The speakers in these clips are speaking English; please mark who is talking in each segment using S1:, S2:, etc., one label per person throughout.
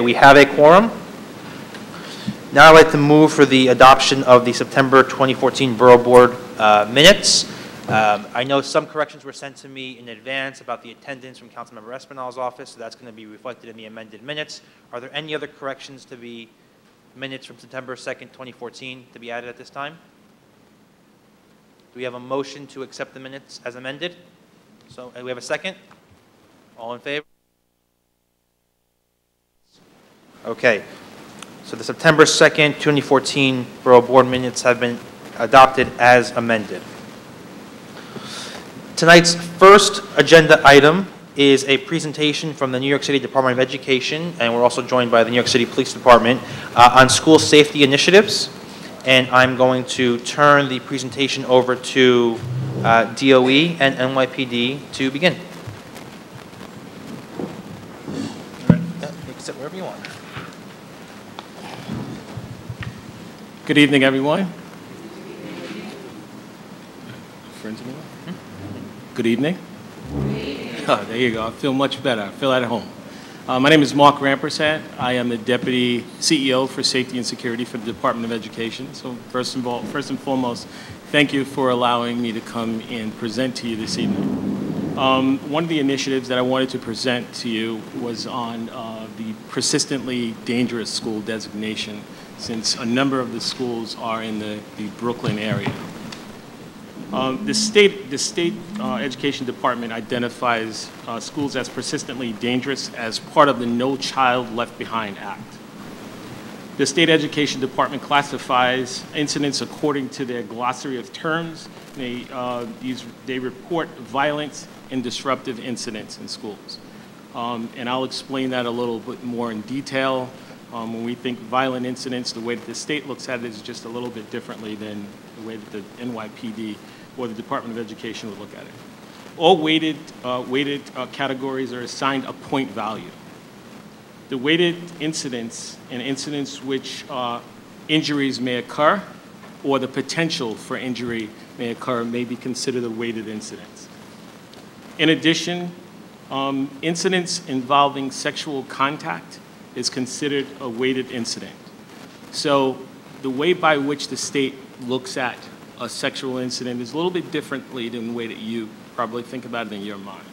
S1: We have a quorum. Now I'd like to move for the adoption of the September 2014 Borough Board minutes. I know some corrections were sent to me in advance about the attendance from Councilmember Espinal's office, so that's going to be reflected in the amended minutes. Are there any other corrections to the minutes from September 2nd, 2014 to be added at this time? Do we have a motion to accept the minutes as amended? So, we have a second? All in favor? Okay. So the September 2nd, 2014 Borough Board minutes have been adopted as amended. Tonight's first agenda item is a presentation from the New York City Department of Education, and we're also joined by the New York City Police Department on school safety initiatives. And I'm going to turn the presentation over to DOE and NYPD to begin. All right. Yeah, you can sit wherever you want.
S2: Good evening, everyone. Friends of mine? Good evening. Oh, there you go. I feel much better. I feel at home. My name is Mark Rampersad. I am the Deputy CEO for Safety and Security for the Department of Education. So first and foremost, thank you for allowing me to come and present to you this evening. One of the initiatives that I wanted to present to you was on the persistently dangerous school designation, since a number of the schools are in the Brooklyn area. The state education department identifies schools as persistently dangerous as part of the No Child Left Behind Act. The state education department classifies incidents according to their glossary of terms. They report violent and disruptive incidents in schools. And I'll explain that a little bit more in detail. When we think violent incidents, the way that the state looks at it is just a little bit differently than the way that the NYPD or the Department of Education would look at it. All weighted categories are assigned a point value. The weighted incidents and incidents which injuries may occur or the potential for injury may occur may be considered a weighted incidents. In addition, incidents involving sexual contact is considered a weighted incident. So the way by which the state looks at a sexual incident is a little bit differently than the way that you probably think about it in your mind.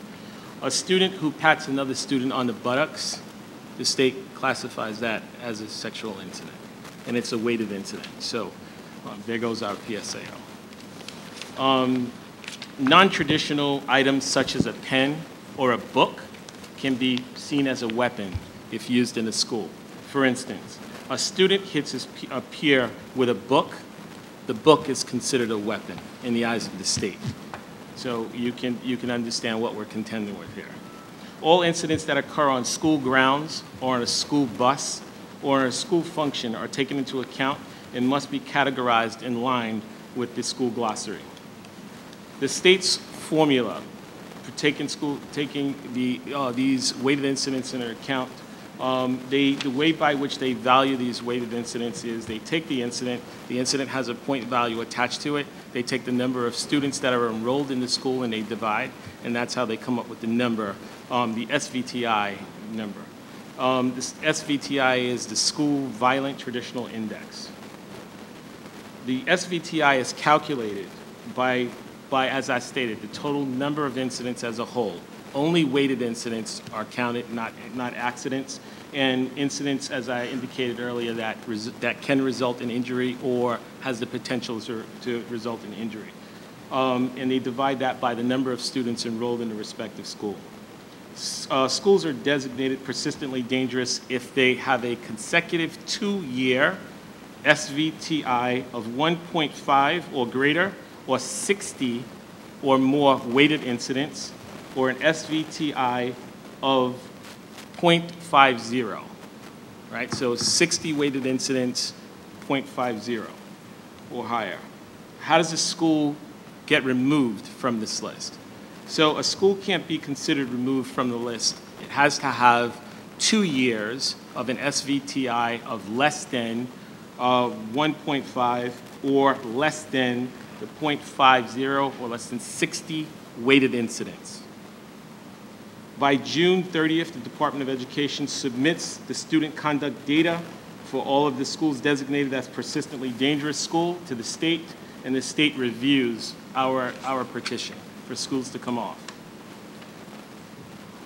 S2: A student who pats another student on the buttocks, the state classifies that as a sexual incident, and it's a weighted incident. So there goes our PSAO. Non-traditional items such as a pen or a book can be seen as a weapon if used in a school. For instance, a student hits a peer with a book, the book is considered a weapon in the eyes of the state. So you can understand what we're contending with here. All incidents that occur on school grounds or on a school bus or in a school function are taken into account and must be categorized in line with the school glossary. The state's formula for taking these weighted incidents into account, the way by which they value these weighted incidents is they take the incident has a point value attached to it, they take the number of students that are enrolled in the school and they divide, and that's how they come up with the number, the SVTI number. This SVTI is the School Violent Traditional Index. The SVTI is calculated by, as I stated, the total number of incidents as a whole. Only weighted incidents are counted, not accidents, and incidents, as I indicated earlier, that can result in injury or has the potential to result in injury. And they divide that by the number of students enrolled in the respective school. Schools are designated persistently dangerous if they have a consecutive 2-year SVTI of 1.5 or greater, or 60 or more weighted incidents, or an SVTI of 0.50, right? So 60 weighted incidents, 0.50 or higher. How does a school get removed from this list? So a school can't be considered removed from the list. It has to have 2 years of an SVTI of less than 1.5 or less than the 0.50 or less than 60 weighted incidents. By June 30th, the Department of Education submits the student conduct data for all of the schools designated as persistently dangerous school to the state, and the state reviews our petition for schools to come off.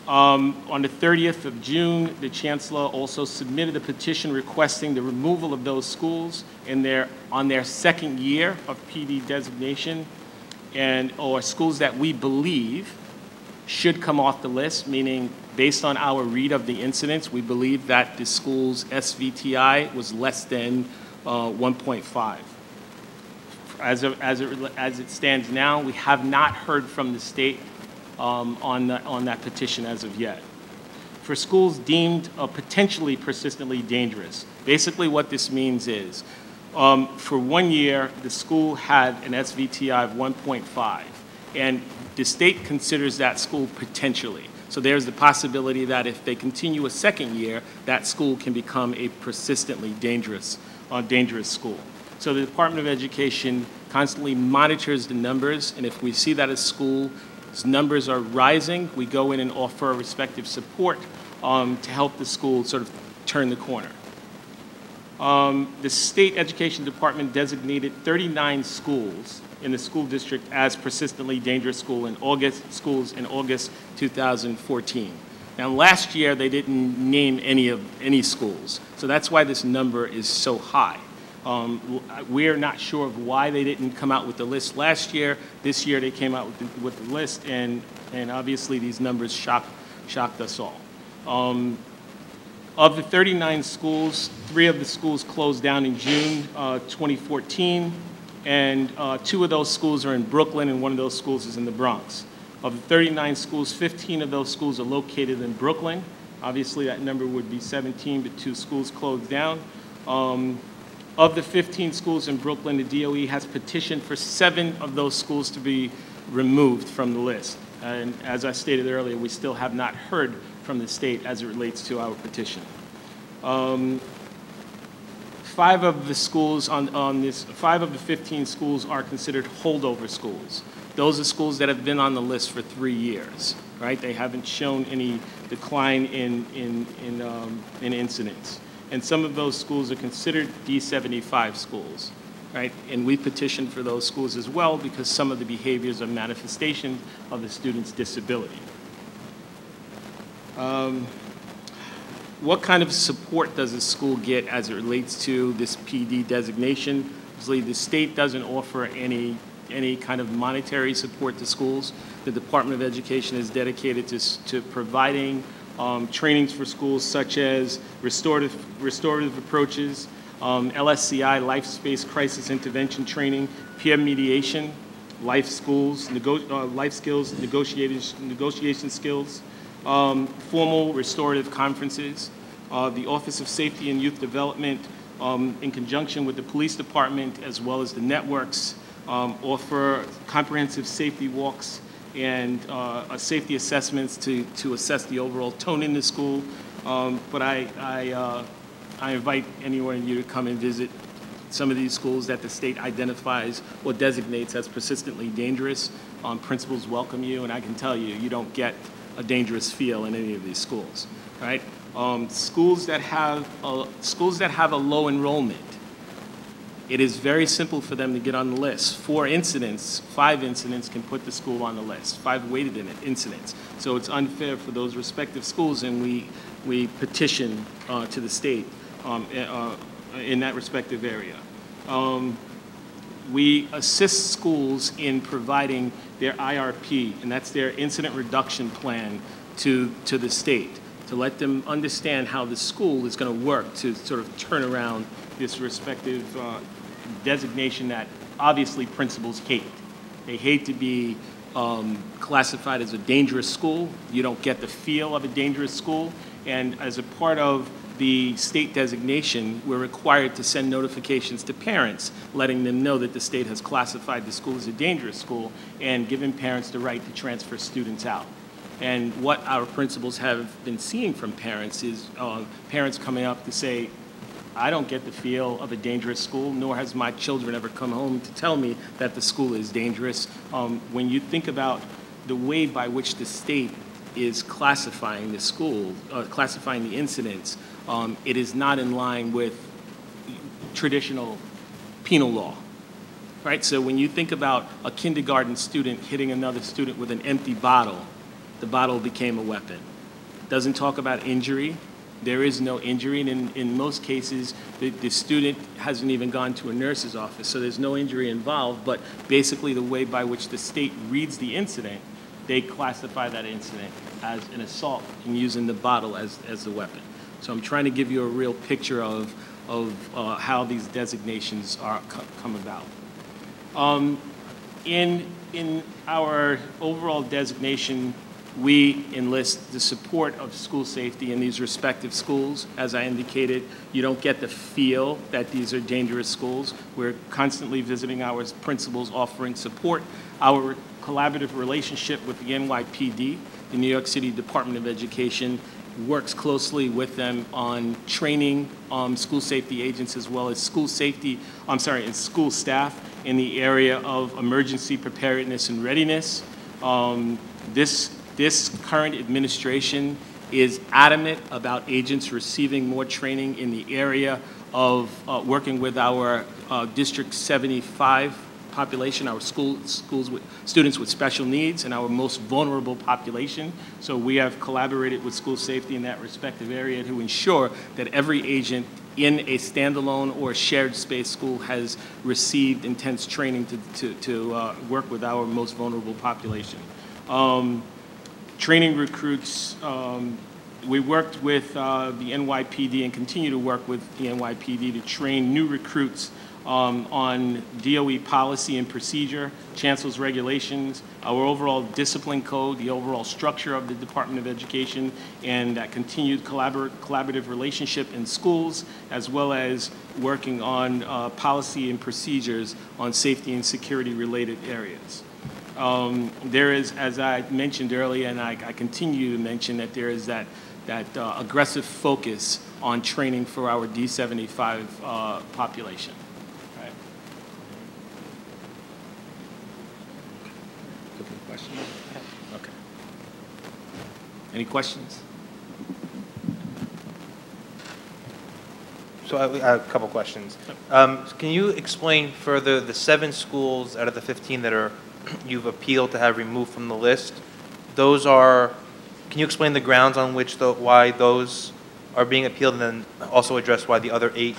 S2: On the 30th of June, the Chancellor also submitted a petition requesting the removal of those schools on their second year of PD designation, or schools that we believe should come off the list, meaning based on our read of the incidents, we believe that the school's SVTI was less than 1.5. As it stands now, we have not heard from the state on that petition as of yet. For schools deemed potentially persistently dangerous, basically what this means is, for 1 year, the school had an SVTI of 1.5, and the state considers that school potentially. So there's the possibility that if they continue a second year, that school can become a persistently dangerous school. So the Department of Education constantly monitors the numbers, and if we see that a school's numbers are rising, we go in and offer respective support to help the school sort of turn the corner. The State Education Department designated 39 schools in the school district as persistently dangerous schools in August 2014. Now, last year, they didn't name any schools, so that's why this number is so high. We're not sure of why they didn't come out with the list last year. This year, they came out with the list, and obviously, these numbers shocked us all. Of the 39 schools, 3 of the schools closed down in June 2014, and 2 of those schools are in Brooklyn, and 1 of those schools is in the Bronx. Of the 39 schools, 15 of those schools are located in Brooklyn. Obviously, that number would be 17, but 2 schools closed down. Of the 15 schools in Brooklyn, the DOE has petitioned for 7 of those schools to be removed from the list. And as I stated earlier, we still have not heard from the state as it relates to our petition. 5 of the schools 5 of the 15 schools are considered holdover schools. Those are schools that have been on the list for 3 years, right? They haven't shown any decline in incidents. And some of those schools are considered D75 schools, right? And we petitioned for those schools as well because some of the behaviors are manifestations of the student's disability. What kind of support does the school get as it relates to this PD designation? Obviously, the state doesn't offer any kind of monetary support to schools. The Department of Education is dedicated to providing trainings for schools such as restorative approaches, LSCI, life space crisis intervention training, peer mediation, life skills, negotiation skills, formal restorative conferences. The Office of Safety and Youth Development, in conjunction with the police department as well as the networks, offer comprehensive safety walks and safety assessments to assess the overall tone in the school. But I invite anyone of you to come and visit some of these schools that the state identifies or designates as persistently dangerous. Principals welcome you, and I can tell you, you don't get a dangerous feel in any of these schools, right? Schools that have a low enrollment, it is very simple for them to get on the list. 5 incidents can put the school on the list, 5 weighted incidents. So it's unfair for those respective schools, and we petition to the state in that respective area. We assist schools in providing their IRP, and that's their incident reduction plan, to the state, to let them understand how the school is going to work to sort of turn around this respective designation that obviously principals hate. They hate to be classified as a dangerous school. You don't get the feel of a dangerous school, and as a part of the state designation, we're required to send notifications to parents, letting them know that the state has classified the school as a dangerous school and giving parents the right to transfer students out. And what our principals have been seeing from parents is parents coming up to say, I don't get the feel of a dangerous school, nor has my children ever come home to tell me that the school is dangerous. When you think about the way by which the state is classifying the school, classifying the incidents, it is not in line with traditional penal law, right? So when you think about a kindergarten student hitting another student with an empty bottle, the bottle became a weapon. Doesn't talk about injury. There is no injury, and in most cases, the student hasn't even gone to a nurse's office, so there's no injury involved, but basically the way by which the state reads the incident, they classify that incident as an assault and using the bottle as the weapon. So I'm trying to give you a real picture of how these designations come about. In our overall designation, we enlist the support of school safety in these respective schools. As I indicated, you don't get the feel that these are dangerous schools. We're constantly visiting our principals, offering support. Our collaborative relationship with the NYPD, the New York City Department of Education, works closely with them on training school safety agents as well as school staff in the area of emergency preparedness and readiness. This current administration is adamant about agents receiving more training in the area of working with our District 75 population, our schools with students with special needs, and our most vulnerable population. So we have collaborated with school safety in that respective area to ensure that every agent in a standalone or shared space school has received intense training to work with our most vulnerable population. Training recruits, we worked with the NYPD and continue to work with the NYPD to train new recruits on DOE policy and procedure, Chancellor's regulations, our overall discipline code, the overall structure of the Department of Education, and that continued collaborative relationship in schools, as well as working on policy and procedures on safety and security related areas. There is, as I mentioned earlier, and I continue to mention, that there is that aggressive focus on training for our D75 population. Right. Questions? Okay. Any questions?
S1: So I have a couple questions. Can you explain further the 7 schools out of the 15 that you've appealed to have removed from the list? Those are, can you explain the grounds on which why those are being appealed, and then also address why the other 8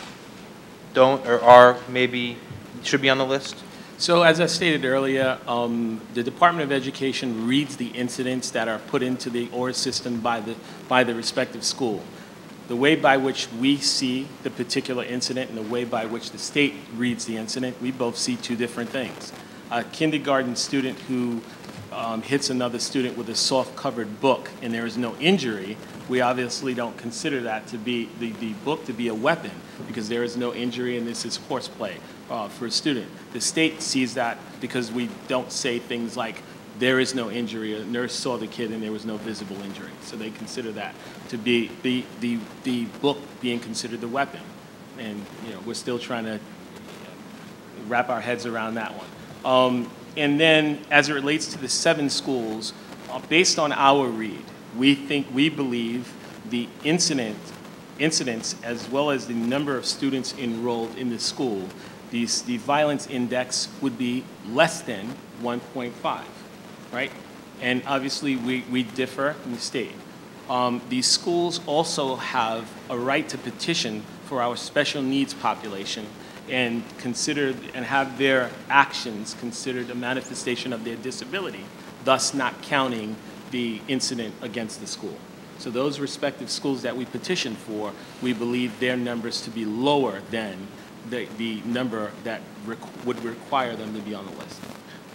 S1: don't or are maybe should be on the list?
S2: So as I stated earlier, the Department of Education reads the incidents that are put into the OR system by the respective school. The way by which we see the particular incident and the way by which the state reads the incident, we both see 2 different things. A kindergarten student who hits another student with a soft-covered book and there is no injury, we obviously don't consider that to be the book to be a weapon, because there is no injury and this is horseplay for a student. The state sees that because we don't say things like, there is no injury, a nurse saw the kid and there was no visible injury. So they consider that to be the book being considered the weapon. And we're still trying to wrap our heads around that one. And then as it relates to the 7 schools, based on our read, we believe the incidents as well as the number of students enrolled in the school, the violence index would be less than 1.5, right? And obviously we differ in the state. These schools also have a right to petition for our special needs population and considered and have their actions considered a manifestation of their disability, thus not counting the incident against the school. So those respective schools that we petition for, we believe their numbers to be lower than the number that would require them to be on the list.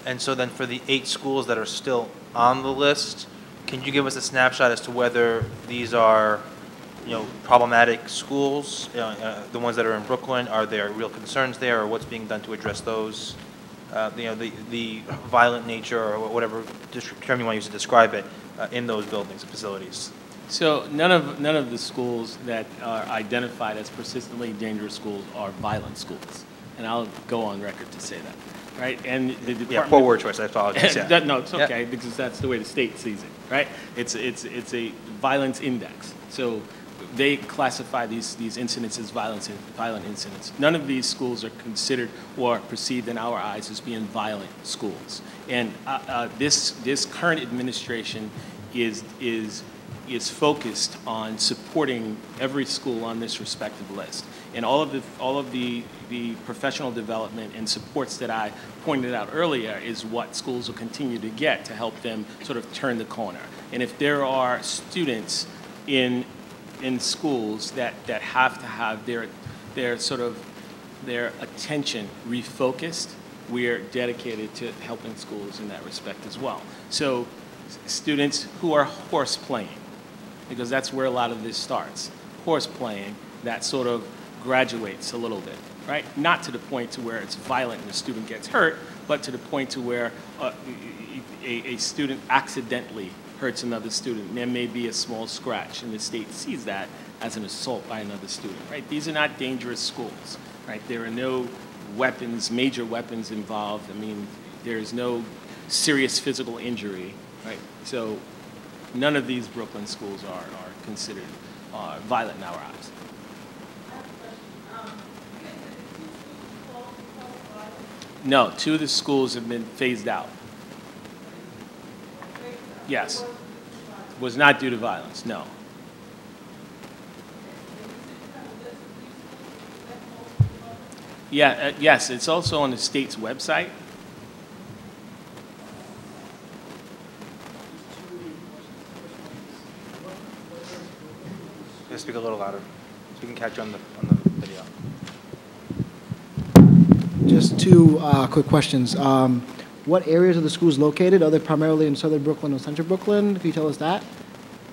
S1: And so then for the 8 schools that are still on the list, can you give us a snapshot as to whether these are problematic schools, the ones that are in Brooklyn? Are there real concerns there, or what's being done to address those? The violent nature, or whatever term you want to use to describe it, in those buildings and facilities.
S2: So none of the schools that are identified as persistently dangerous schools are violent schools, and I'll go on record to say that. right? And the department.
S1: Yeah, poor word choice, I apologize. Yeah.
S2: No, it's okay, because that's the way the state sees it, right? It's a violence index. So they classify these incidents as violent incidents. None of these schools are considered or perceived in our eyes as being violent schools. And this current administration is focused on supporting every school on this respective list. And all of the professional development and supports that I pointed out earlier is what schools will continue to get to help them sort of turn the corner. And if there are students in schools that have to have their attention refocused, we are dedicated to helping schools in that respect as well. So students who are horse playing, because that's where a lot of this starts, horse playing, that sort of graduates a little bit, right? Not to the point to where it's violent and the student gets hurt, but to the point to where a student accidentally hurts another student. There may be a small scratch, and the state sees that as an assault by another student, right? These are not dangerous schools, right? There are no weapons, major weapons involved. I mean, there's no serious physical injury, right? So none of these Brooklyn schools are considered violent in our eyes. No, 2 of the schools have been phased out. Yes. Was not due to violence, no. Yeah, yes, it's also on the state's website.
S1: Just speak a little louder so we can catch you on the video.
S3: Just 2 quick questions. What areas are the schools located? Are they primarily in southern Brooklyn or central Brooklyn? Can you tell us that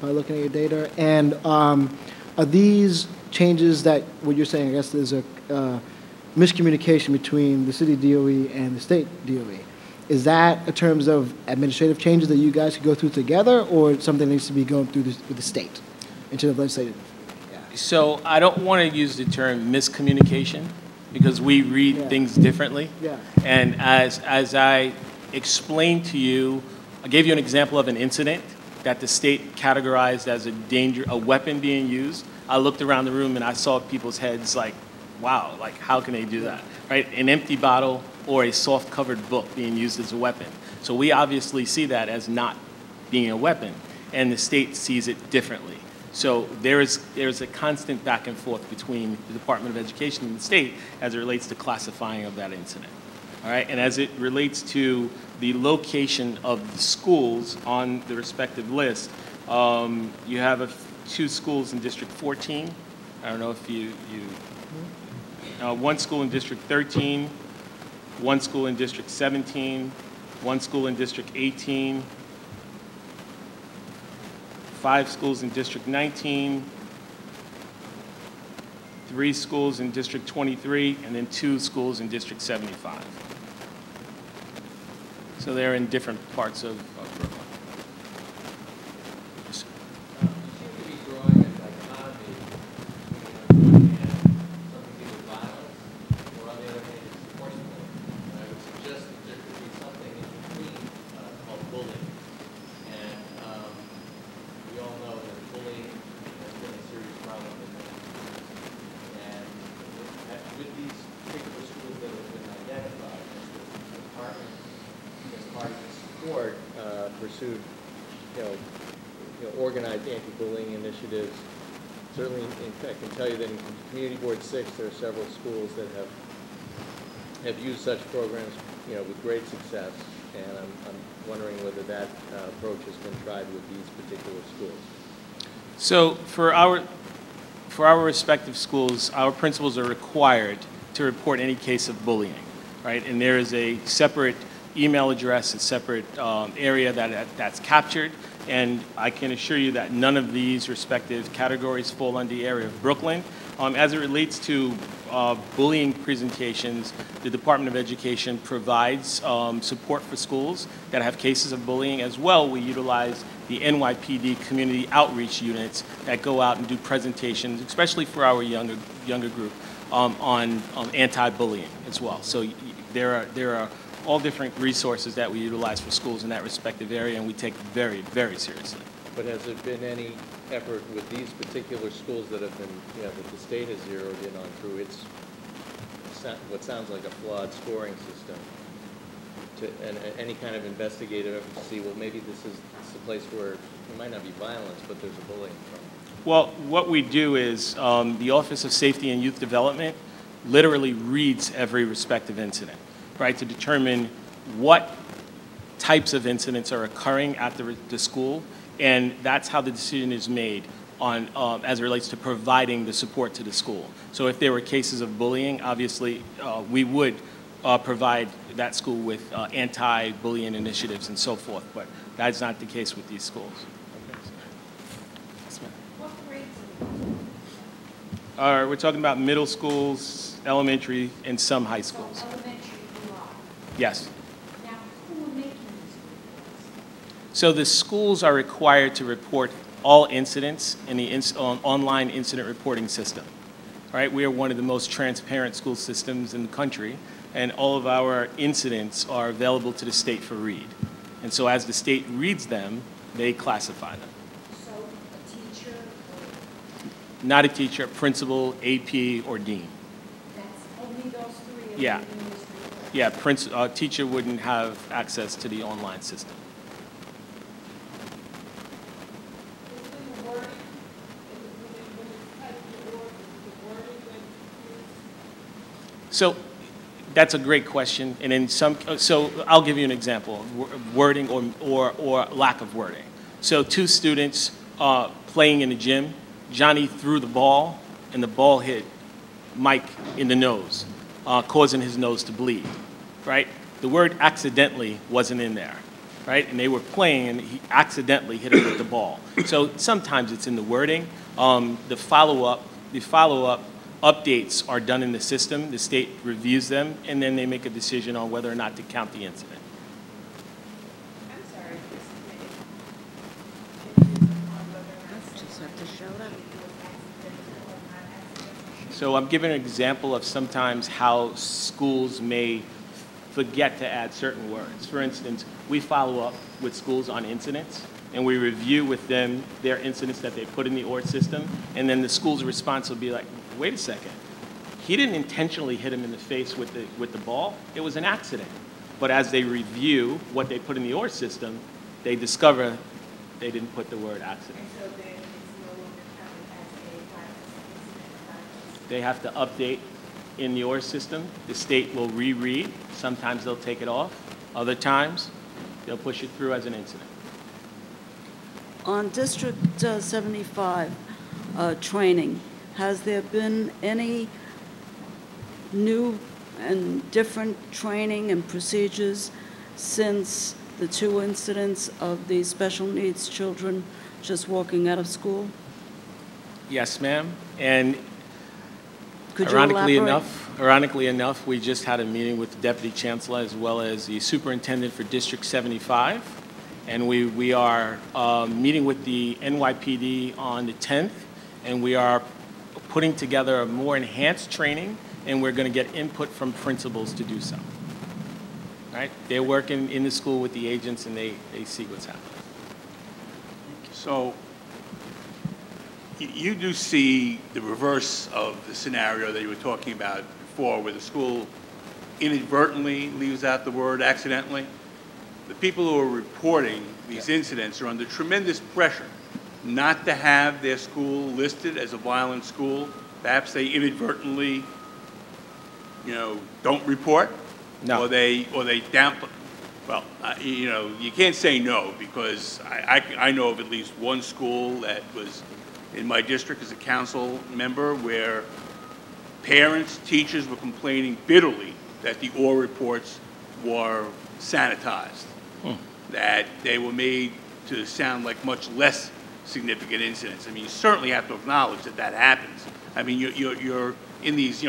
S3: by looking at your data? And are these changes that, what you're saying, I guess there's a miscommunication between the city DOE and the state DOE. Is that in terms of administrative changes that you guys could go through together, or something that needs to be going through with the state in terms of legislative? Yeah.
S2: So I don't want to use the term miscommunication, because we read things differently.
S3: Yeah.
S2: And as I explained to you, I gave you an example of an incident that the state categorized as a weapon being used. I looked around the room and I saw people's heads like, wow, like how can they do that, right? An empty bottle or a soft covered book being used as a weapon. So we obviously see that as not being a weapon, and the state sees it differently. So there's a constant back and forth between the Department of Education and the state as it relates to classifying of that incident. All right, and as it relates to the location of the schools on the respective list, you have 2 schools in District 14. I don't know if one school in District 13, 1 school in District 17, 1 school in District 18, 5 schools in District 19, 3 schools in District 23, and then 2 schools in District 75. So they're in different parts of Brooklyn.
S4: You seem to be drawing a dichotomy between, on one hand, something either violence, or on the other hand, it's enforcement. And I would suggest that there could be something in between called bullying. And we all know that bullying has been a serious problem in the community. And with these particular schools that have been identified, the department, as part of its support, pursued, organized anti-bullying initiatives. Certainly, in fact, I can tell you that in Community Board 6, there are several schools that have used such programs, with great success. And I'm wondering whether that approach has been tried with these particular schools.
S2: So for our respective schools, our principals are required to report any case of bullying, right? And there is a separate email address, a separate area that's captured. And I can assure you that none of these respective categories fall under the area of Brooklyn. As it relates to bullying presentations, the Department of Education provides support for schools that have cases of bullying. As well, we utilize the NYPD community outreach units that go out and do presentations, especially for our younger group, on anti-bullying as well. So there are all different resources that we utilize for schools in that respective area, and we take very, very seriously.
S4: But has there been any effort with these particular schools that have been, that the state has zeroed in on through its, what sounds like a flawed scoring system, and any kind of investigative effort to see, well, maybe this is a place where there might not be violence, but there's a bullying problem?
S2: Well, what we do is the Office of Safety and Youth Development literally reads every respective incident, right, to determine what types of incidents are occurring at the school, and that's how the decision is made on as it relates to providing the support to the school. So if there were cases of bullying, obviously we would provide that school with anti-bullying initiatives and so forth, but that's not the case with these schools.
S5: What grades
S2: are we're talking about middle schools, elementary, and some high schools.
S5: elementary you are?
S2: Yes.
S5: Now, who are making these reports?
S2: So the schools are required to report all incidents in the online incident reporting system. Right? We are one of the most transparent school systems in the country, and all of our incidents are available to the state for read. And so as the state reads them, they classify them.
S5: So, a teacher, or
S2: Not a teacher, principal, AP, or dean.
S5: that's only those three? are
S2: Yeah.
S5: making these reports?
S2: Yeah, teacher wouldn't have access to the online system.
S5: Is the wording, when it's typed in order, is the wording that you use?
S2: So that's a great question, and in some, so I'll give you an example of wording or lack of wording. So two students playing in the gym, Johnny threw the ball, and the ball hit Mike in the nose, causing his nose to bleed, right? The word accidentally wasn't in there, right? And they were playing, and he accidentally hit him with the ball. So sometimes it's in the wording. The follow-up updates are done in the system. The state reviews them, and then they make a decision on whether or not to count the incident.
S5: I'm sorry,
S6: Just have to show them.
S2: So I'm giving an example of sometimes how schools may forget to add certain words. For instance, we follow up with schools on incidents, and we review with them their incidents that they put in the ORT system, and then the school's response will be like, wait a second, he didn't intentionally hit him in the face with the ball, it was an accident. But as they review what they put in the ORT system, they discover they didn't put the word accident.
S5: And so then it's no longer counted as a violence.
S2: They have to update in the OR system. The state will reread. Sometimes they'll take it off. Other times, they'll push it through as an incident.
S6: On District 75 training, has there been any new and different training and procedures since the two incidents of the special needs children just walking out of school?
S2: Yes, ma'am. And
S6: Could you
S2: ironically
S6: elaborate?
S2: ironically enough, we just had a meeting with the Deputy Chancellor as well as the Superintendent for District 75. And we are meeting with the NYPD on the 10th, and we are putting together a more enhanced training, and we're going to get input from principals to do so. Right? They're working in the school with the agents, and they see what's happening.
S7: So you do see the reverse of the scenario that you were talking about before, where the school inadvertently leaves out the word accidentally. The people who are reporting these incidents are under tremendous pressure not to have their school listed as a violent school. Perhaps they inadvertently, don't report.
S2: No.
S7: Or they downplay. Well, you can't say no, because I know of at least one school that was in my district as a council member where parents, teachers were complaining bitterly that the OR reports were sanitized, that they were made to sound like much less significant incidents. I mean, you certainly have to acknowledge that that happens. I mean, you're in these,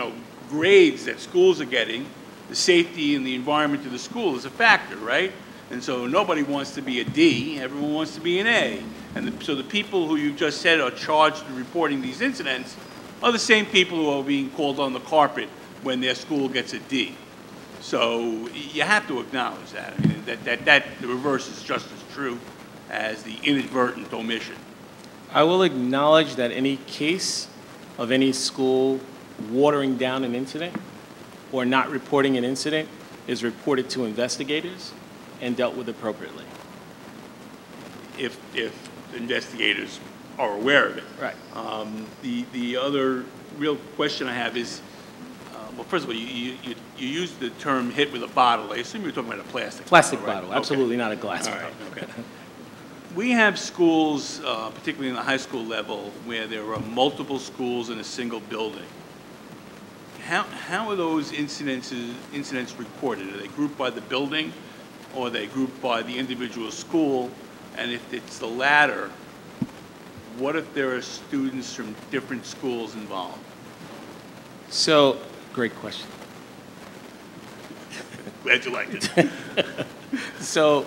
S7: grades that schools are getting. The safety and the environment of the school is a factor, right? And so nobody wants to be a D, everyone wants to be an A. And so the people who you just said are charged with reporting these incidents are the same people who are being called on the carpet when their school gets a D. So you have to acknowledge that. I mean, that the reverse is just as true as the inadvertent omission.
S2: I will acknowledge that any case of any school watering down an incident or not reporting an incident is reported to investigators and dealt with appropriately.
S7: If investigators are aware of it.
S2: Right.
S7: The other real question I have is, well, first of all, you used the term hit with a bottle. I assume you're talking about a plastic
S2: Plastic
S7: bottle, right?
S2: bottle,
S7: Okay.
S2: absolutely not a glass
S7: All
S2: bottle.
S7: right, okay. We have schools, particularly in the high school level, where there are multiple schools in a single building. How are those incidents reported? Are they grouped by the building, or are they grouped by the individual school? And if it's the latter, what if there are students from different schools involved?
S2: So, great question.
S7: Glad you liked it.
S2: So,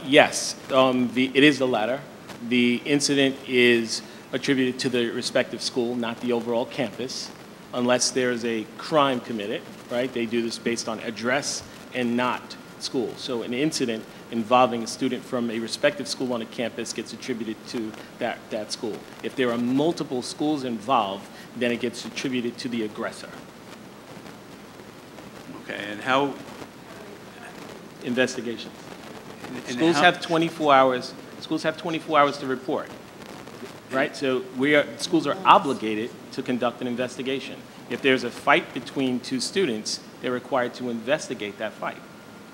S2: yes, it is the latter. The incident is attributed to the respective school, not the overall campus, unless there's a crime committed, right? They do this based on address and not school. So an incident involving a student from a respective school on a campus gets attributed to that school. If there are multiple schools involved, then it gets attributed to the aggressor.
S7: Okay, and how?
S2: Investigations.
S7: And
S2: Schools
S7: how-
S2: have 24 hours. Schools have 24 hours to report, right? So schools are obligated to conduct an investigation. If there's a fight between two students, they're required to investigate that fight,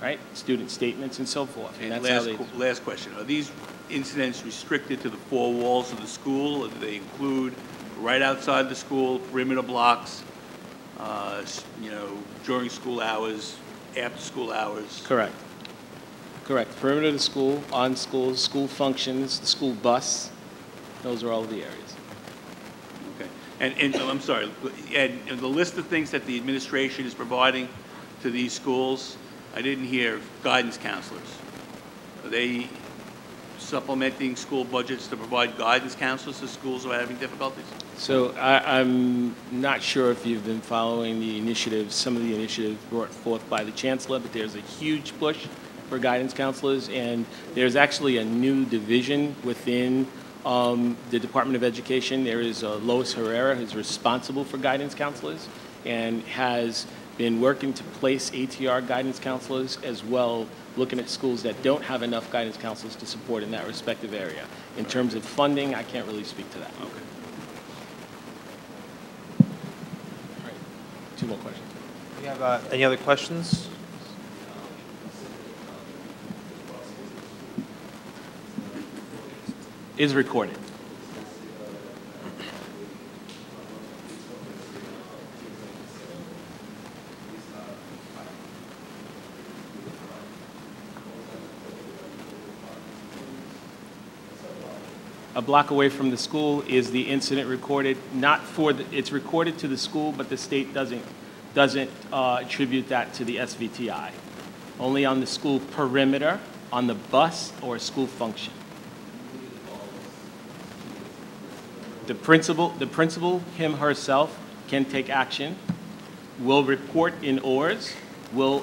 S2: right? Student statements and so forth. And
S7: And
S2: that's how they.
S7: last question. Are these incidents restricted to the four walls of the school, or do they include right outside the school, perimeter blocks, during school hours, after school hours?
S2: Correct. Correct. Perimeter of the school, on schools, school functions, the school bus. Those are all of the areas.
S7: Okay. And I'm sorry, and the list of things that the administration is providing to these schools, I didn't hear guidance counselors. Are they supplementing school budgets to provide guidance counselors to schools who are having difficulties?
S2: So I'm not sure if you've been following the initiatives, some of the initiatives brought forth by the chancellor, but there's a huge push for guidance counselors, and there's actually a new division within the Department of Education. There is Lois Herrera, who's responsible for guidance counselors and has been working to place ATR guidance counselors as well, looking at schools that don't have enough guidance counselors to support in that respective area. In terms of funding, I can't really speak to that.
S7: Okay.
S2: All right. Two more questions.
S1: Do you have any other questions?
S2: Is recorded. A block away from the school is the incident recorded, not for the, it's recorded to the school, but the state doesn't attribute that to the SVTI. Only on the school perimeter, on the bus, or school function. The principal, him, herself, can take action, will report in ORs,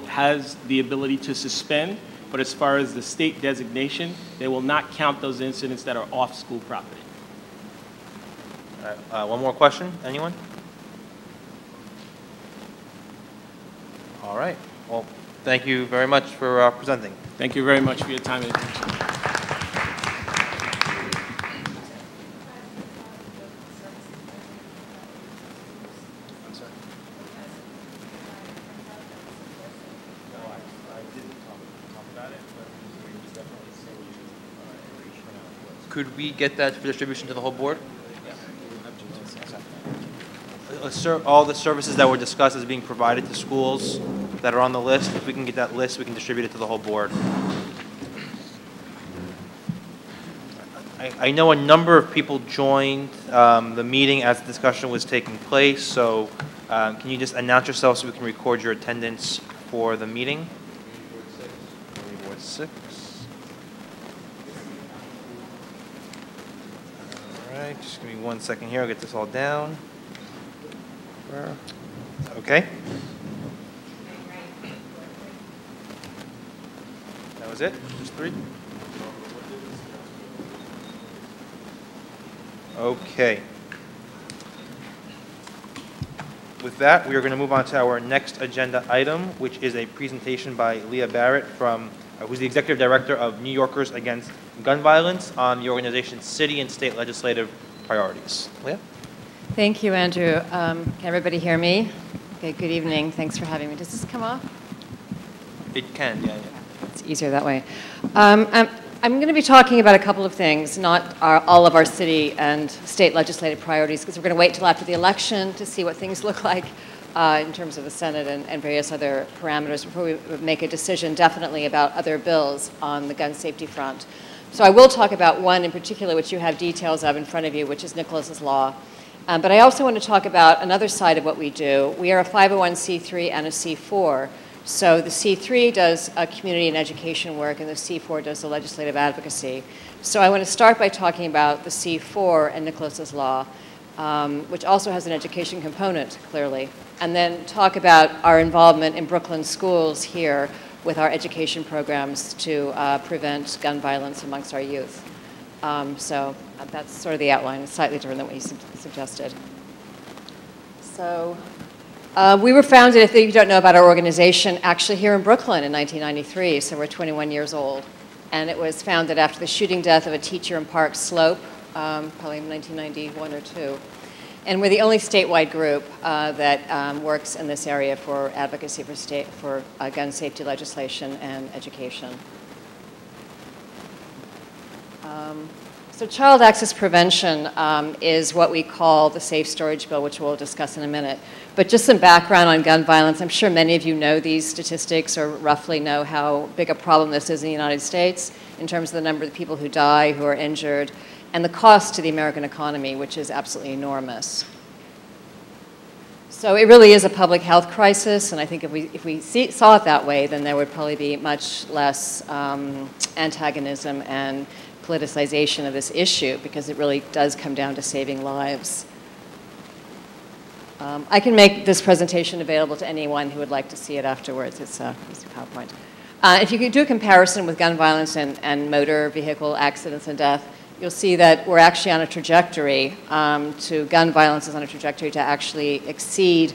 S2: has the ability to suspend, but as far as the state designation, they will not count those incidents that are off school property.
S1: All right, one more question, anyone? All right, well, thank you very much for presenting.
S2: Thank you very much for your time and attention.
S1: Could we get that for distribution to the whole board? All the services that were discussed as being provided to schools that are on the list, if we can get that list, we can distribute it to the whole board. I know a number of people joined the meeting as the discussion was taking place, so can you just announce yourself so we can record your attendance for the meeting? Board 6. All right, just give me 1 second here. I'll get this all down. Okay. was it? Just 3? Okay. With that, we are going to move on to our next agenda item, which is a presentation by Leah Barrett from, who's the Executive Director of New Yorkers Against Gun Violence on the organization's city and state legislative priorities. Leah?
S8: Thank you, Andrew. Can everybody hear me? Okay, good evening. Thanks for having me. Does this come off?
S1: It can, yeah.
S8: It's easier that way. I'm going to be talking about a couple of things, not all of our city and state legislative priorities, because we're going to wait till after the election to see what things look like in terms of the Senate and various other parameters before we make a decision definitely about other bills on the gun safety front. So I will talk about one in particular, which you have details of in front of you, which is Nicholas's Law. But I also want to talk about another side of what we do. We are a 501c3 and a C4. So the C3 does community and education work, and the C4 does the legislative advocacy. So I want to start by talking about the C4 and Nicholas's Law, which also has an education component, clearly, and then talk about our involvement in Brooklyn schools here with our education programs to prevent gun violence amongst our youth. So that's sort of the outline. It's slightly different than what you suggested. So we were founded, if you don't know about our organization, actually here in Brooklyn in 1993, so we're 21 years old. And it was founded after the shooting death of a teacher in Park Slope, probably in 1991 or 2. And we're the only statewide group that works in this area for advocacy for gun safety legislation and education. So child access prevention is what we call the Safe Storage Bill, which we'll discuss in a minute. But just some background on gun violence. I'm sure many of you know these statistics or roughly know how big a problem this is in the United States in terms of the number of people who die, who are injured, and the cost to the American economy, which is absolutely enormous. So it really is a public health crisis, and I think if we saw it that way, then there would probably be much less antagonism and politicization of this issue, because it really does come down to saving lives. I can make this presentation available to anyone who would like to see it afterwards. It's a PowerPoint. If you could do a comparison with gun violence and motor vehicle accidents and death, you'll see that we're actually on a trajectory gun violence is on a trajectory to actually exceed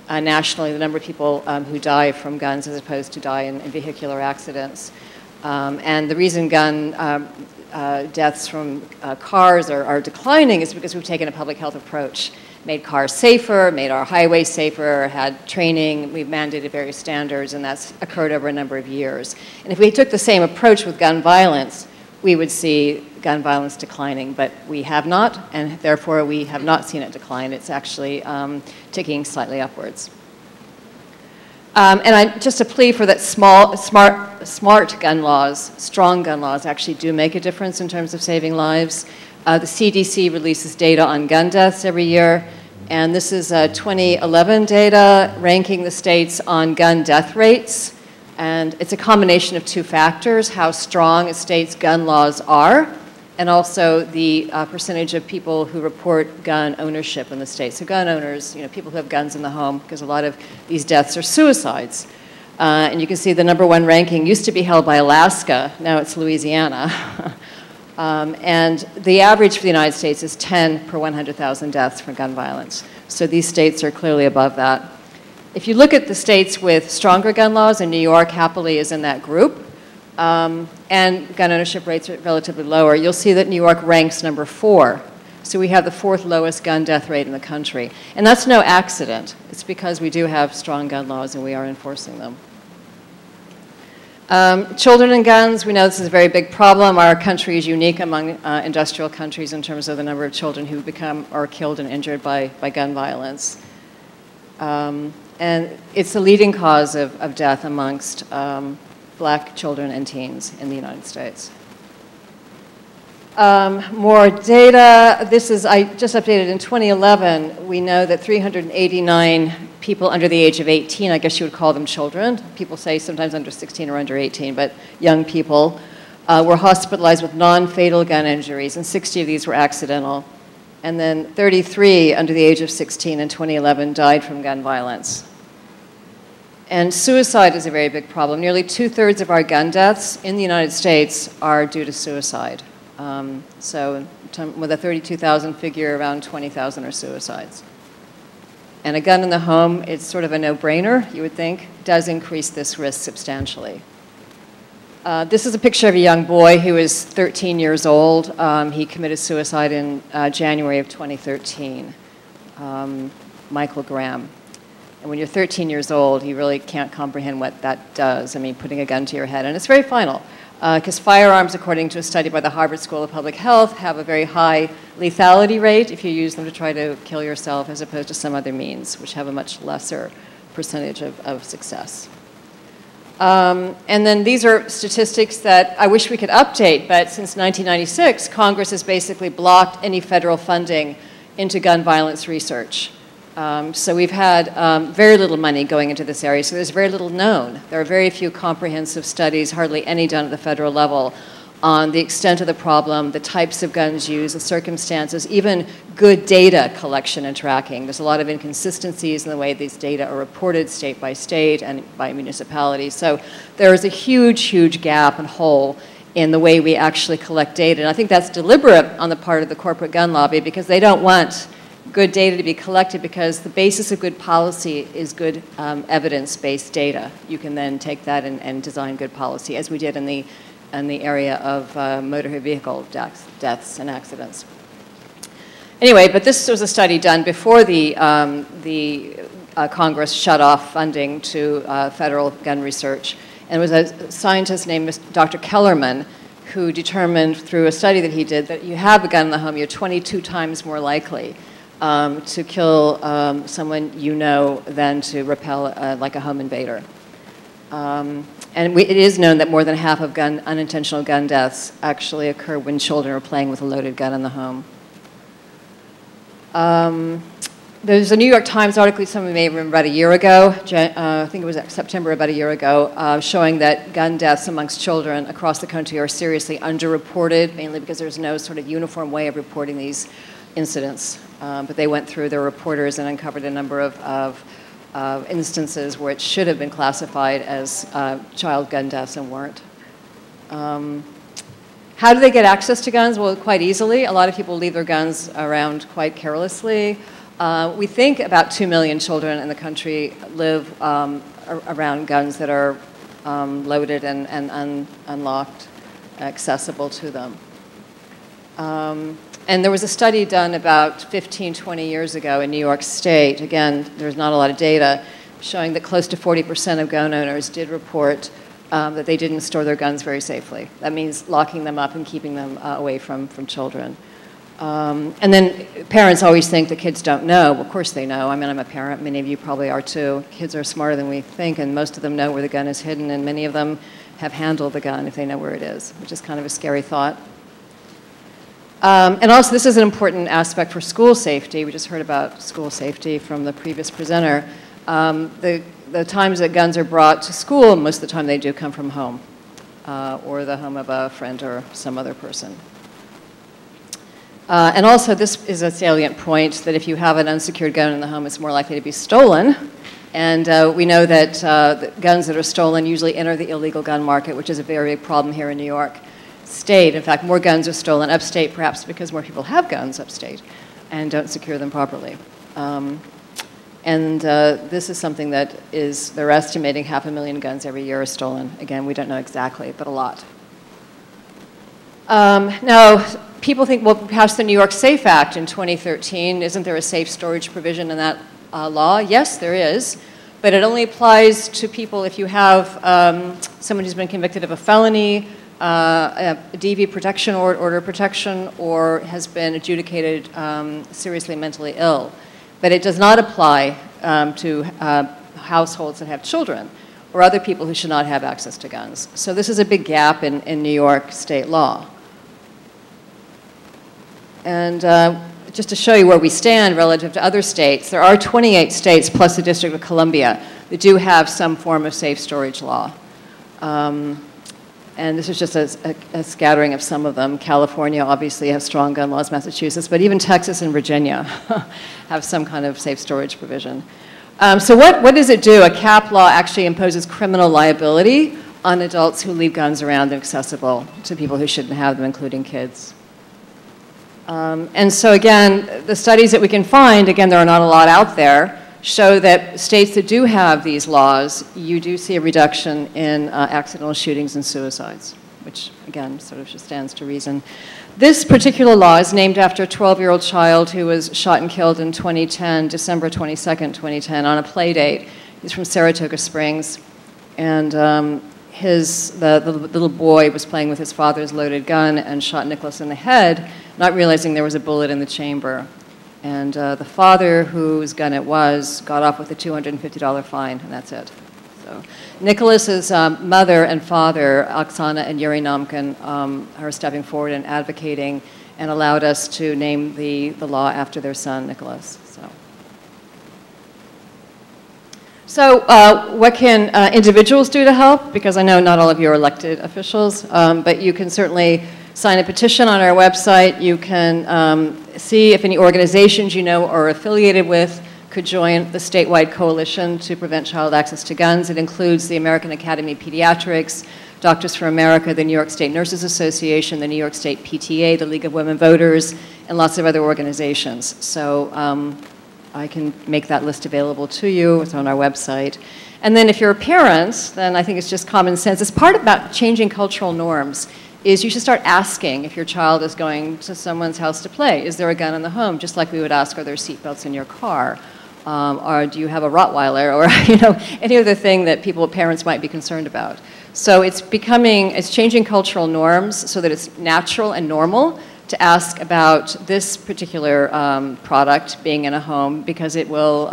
S8: nationally the number of people who die from guns as opposed to die in vehicular accidents. And the reason gun deaths from cars are declining is because we've taken a public health approach, made cars safer, made our highways safer, had training, we've mandated various standards, and that's occurred over a number of years. And if we took the same approach with gun violence, we would see gun violence declining, but we have not, and therefore we have not seen it decline. It's actually ticking slightly upwards. And just a plea for that smart gun laws, strong gun laws actually do make a difference in terms of saving lives. The CDC releases data on gun deaths every year, and this is 2011 data ranking the states on gun death rates. And it's a combination of two factors: how strong a state's gun laws are, and also the percentage of people who report gun ownership in the state. So gun owners, people who have guns in the home, because a lot of these deaths are suicides. And you can see the #1 ranking used to be held by Alaska, now it's Louisiana. And the average for the United States is 10 per 100,000 deaths from gun violence. So these states are clearly above that. If you look at the states with stronger gun laws, and New York happily is in that group, and gun ownership rates are relatively lower, you'll see that New York ranks #4. So we have the 4th lowest gun death rate in the country. And that's no accident. It's because we do have strong gun laws and we are enforcing them. Children and guns, we know this is a very big problem. Our country is unique among industrial countries in terms of the number of children who become or killed and injured by gun violence. And it's the leading cause of death amongst black children and teens in the United States. More data. This is, I just updated in 2011, we know that 389 people under the age of 18, I guess you would call them children. People say sometimes under 16 or under 18, but young people, were hospitalized with non-fatal gun injuries, and 60 of these were accidental. And then 33 under the age of 16 in 2011 died from gun violence. And suicide is a very big problem. Nearly 2/3 of our gun deaths in the United States are due to suicide. So with a 32,000 figure, around 20,000 are suicides. And a gun in the home, it's sort of a no-brainer, you would think, does increase this risk substantially. This is a picture of a young boy who is 13 years old. He committed suicide in January of 2013, Michael Graham. And when you're 13 years old, you really can't comprehend what that does. I mean, putting a gun to your head. And it's very final, because firearms, according to a study by the Harvard School of Public Health, have a very high lethality rate if you use them to try to kill yourself, as opposed to some other means, which have a much lesser percentage of success. And then these are statistics that I wish we could update, but since 1996, Congress has basically blocked any federal funding into gun violence research. So we've had very little money going into this area, so there's very little known. There are very few comprehensive studies, hardly any done at the federal level, on the extent of the problem, the types of guns used, the circumstances, even good data collection and tracking. There's a lot of inconsistencies in the way these data are reported state by state and by municipality. So there is a huge, huge gap and hole in the way we actually collect data. And I think that's deliberate on the part of the corporate gun lobby, because they don't want good data to be collected, because the basis of good policy is good evidence-based data. You can then take that and design good policy, as we did in the area of motor vehicle deaths and accidents. Anyway, but this was a study done before the Congress shut off funding to federal gun research. And it was a scientist named Dr. Kellerman who determined through a study that he did that you have a gun in the home, you're 22 times more likely to kill someone you know than to repel like a home invader. And it is known that more than half of unintentional gun deaths actually occur when children are playing with a loaded gun in the home. There's a New York Times article some of you may have read about a year ago, I think it was September, about a year ago, showing that gun deaths amongst children across the country are seriously underreported, mainly because there's no sort of uniform way of reporting these incidents. But they went through their reporters and uncovered a number of instances where it should have been classified as child gun deaths and weren't. How do they get access to guns? Well, quite easily. A lot of people leave their guns around quite carelessly. We think about 2 million children in the country live around guns that are loaded and unlocked, accessible to them. And there was a study done about 15, 20 years ago in New York State. Again, there's not a lot of data showing that close to 40% of gun owners did report that they didn't store their guns very safely. That means locking them up and keeping them away from children. And then parents always think the kids don't know. Well, of course they know. I mean, I'm a parent. Many of you probably are too. Kids are smarter than we think, and most of them know where the gun is hidden, and many of them have handled the gun if they know where it is, which is kind of a scary thought. And also, this is an important aspect for school safety. We just heard about school safety from the previous presenter. The times that guns are brought to school, most of the time they do come from home or the home of a friend or some other person. And also, this is a salient point that if you have an unsecured gun in the home, it's more likely to be stolen. And we know that the guns that are stolen usually enter the illegal gun market, which is a very big problem here in New York State. In fact, more guns are stolen upstate, perhaps because more people have guns upstate and don't secure them properly. This is something that they're estimating 500,000 guns every year are stolen. Again, we don't know exactly, but a lot. Now, people think, well, perhaps the New York SAFE Act in 2013, isn't there a safe storage provision in that law? Yes, there is, but it only applies to people if you have someone who's been convicted of a felony, a DV protection order of protection, or has been adjudicated seriously mentally ill. But it does not apply to households that have children or other people who should not have access to guns. So this is a big gap in New York state law. And just to show you where we stand relative to other states, there are 28 states plus the District of Columbia that do have some form of safe storage law. And this is just a scattering of some of them. California obviously has strong gun laws, Massachusetts, but even Texas and Virginia have some kind of safe storage provision. So what does it do? A cap law actually imposes criminal liability on adults who leave guns around and accessible to people who shouldn't have them, including kids. And so again, the studies that we can find, again, there are not a lot out there, show that states that do have these laws, you do see a reduction in accidental shootings and suicides, which again, sort of just stands to reason. This particular law is named after a 12-year-old child who was shot and killed in 2010, December 22nd, 2010, on a play date. He's from Saratoga Springs, and the little boy was playing with his father's loaded gun and shot Nicholas in the head, not realizing there was a bullet in the chamber. And the father, whose gun it was, got off with a $250 fine, and that's it. So Nicholas's mother and father, Oksana and Yuri Namkin, are stepping forward and advocating and allowed us to name the law after their son, Nicholas. So what can individuals do to help? Because I know not all of you are elected officials, but you can certainly sign a petition on our website. You can see if any organizations you know or are affiliated with could join the statewide coalition to prevent child access to guns. It includes the American Academy of Pediatrics, Doctors for America, the New York State Nurses Association, the New York State PTA, the League of Women Voters, and lots of other organizations. So I can make that list available to you. It's on our website. And then if you're a parent, then I think it's just common sense. It's part about changing cultural norms is you should start asking if your child is going to someone's house to play. Is there a gun in the home? Just like we would ask, are there seatbelts in your car? Or do you have a Rottweiler? Or any other thing that parents might be concerned about. So it's changing cultural norms so that it's natural and normal to ask about this particular product being in a home because it will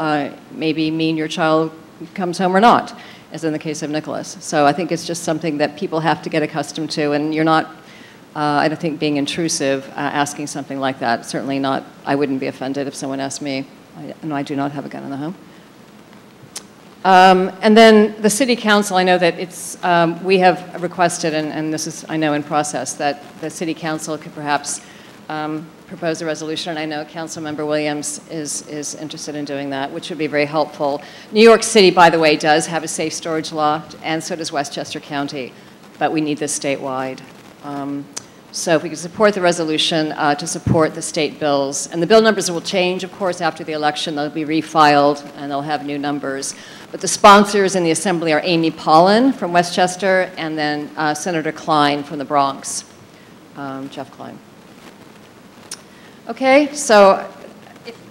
S8: maybe mean your child comes home or not, as in the case of Nicholas. So I think it's just something that people have to get accustomed to, and you're not, I don't think, being intrusive asking something like that. Certainly not, I wouldn't be offended if someone asked me. No, I do not have a gun in the home. And then the City Council, I know that we have requested, and this is, I know, in process, that the City Council could perhaps propose a resolution, and I know Councilmember Williams is interested in doing that, which would be very helpful. New York City, by the way, does have a safe storage law, and so does Westchester County, but we need this statewide. So if we could support the resolution to support the state bills. And the bill numbers will change, of course, after the election. They'll be refiled, and they'll have new numbers. But the sponsors in the Assembly are Amy Pollan from Westchester, and then Senator Klein from the Bronx, Jeff Klein. Okay, so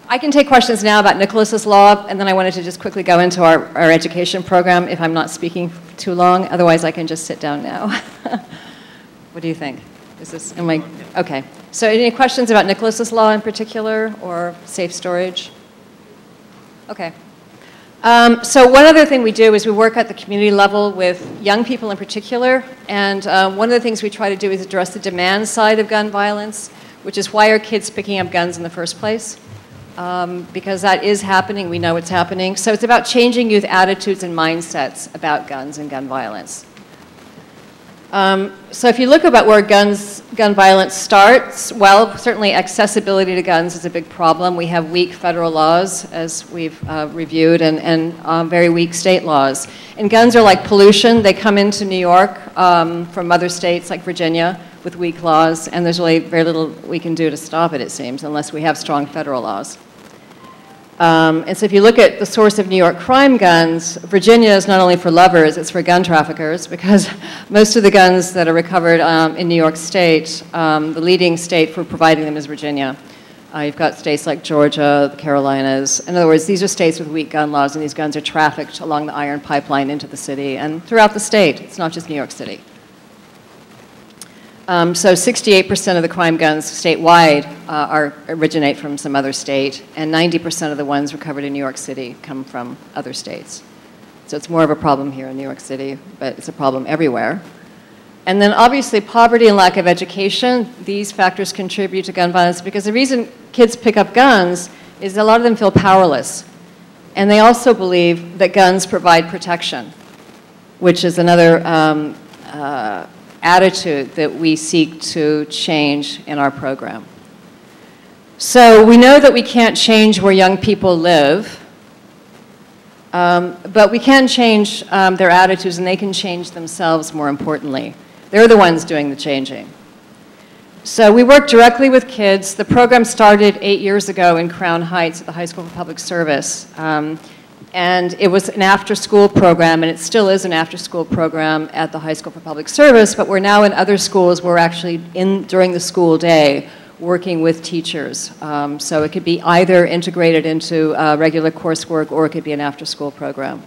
S8: I can take questions now about Nicholas's law, and then I wanted to just quickly go into our education program if I'm not speaking too long. Otherwise, I can just sit down now. What do you think? Okay. So any questions about Nicholas's law in particular or safe storage? Okay. So one other thing we do is we work at the community level with young people in particular, and one of the things we try to do is address the demand side of gun violence, which is why are kids picking up guns in the first place? Because that is happening, we know it's happening. So it's about changing youth attitudes and mindsets about guns and gun violence. So if you look about where gun violence starts, well, certainly accessibility to guns is a big problem. We have weak federal laws, as we've reviewed, and very weak state laws. And guns are like pollution. They come into New York from other states like Virginia with weak laws, and there's really very little we can do to stop it seems, unless we have strong federal laws. And so if you look at the source of New York crime guns, Virginia is not only for lovers, it's for gun traffickers, because most of the guns that are recovered in New York State, the leading state for providing them is Virginia. You've got states like Georgia, the Carolinas. In other words, these are states with weak gun laws, and these guns are trafficked along the iron pipeline into the city and throughout the state. It's not just New York City. So 68% of the crime guns statewide originate from some other state, and 90% of the ones recovered in New York City come from other states. So it's more of a problem here in New York City, but it's a problem everywhere. And then obviously poverty and lack of education, these factors contribute to gun violence, because the reason kids pick up guns is a lot of them feel powerless. And they also believe that guns provide protection, which is another attitude that we seek to change in our program. So we know that we can't change where young people live, But we can change their attitudes, and they can change themselves more importantly. They're the ones doing the changing. So we work directly with kids. The program started 8 years ago in Crown Heights at the High School for Public Service. And it was an after-school program, and it still is an after-school program at the High School for Public Service, but we're now in other schools. We're actually during the school day working with teachers. So it could be either integrated into regular coursework, or it could be an after-school program.